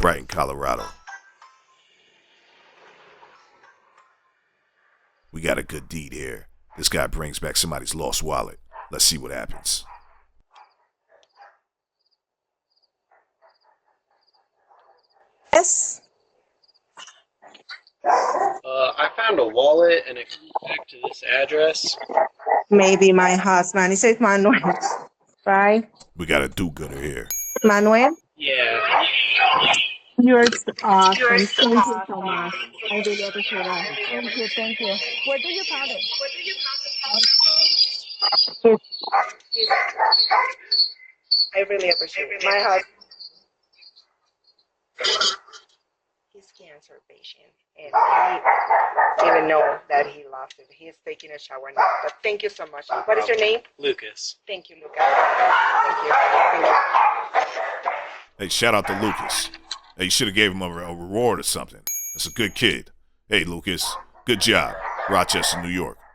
Brighton, Colorado. We got a good deed here. This guy brings back somebody's lost wallet. Let's see what happens. Yes. I found a wallet and it comes back to this address. Maybe my husband. He says Manuel, right? We got a do-gooder here. Manuel? Yeah. You're awesome. Thank you so much. I really appreciate that. Thank you. Thank you. Where do you find it? I really appreciate it. My husband, he's cancer patient, and he didn't even know that he lost it. He is taking a shower now. But thank you so much. What is your name? Lucas. Thank you, Lucas. Thank you. Thank you. Hey, shout out to Lucas. Hey, you should have gave him a reward or something. That's a good kid. Hey, Lucas, good job. Rochester, New York.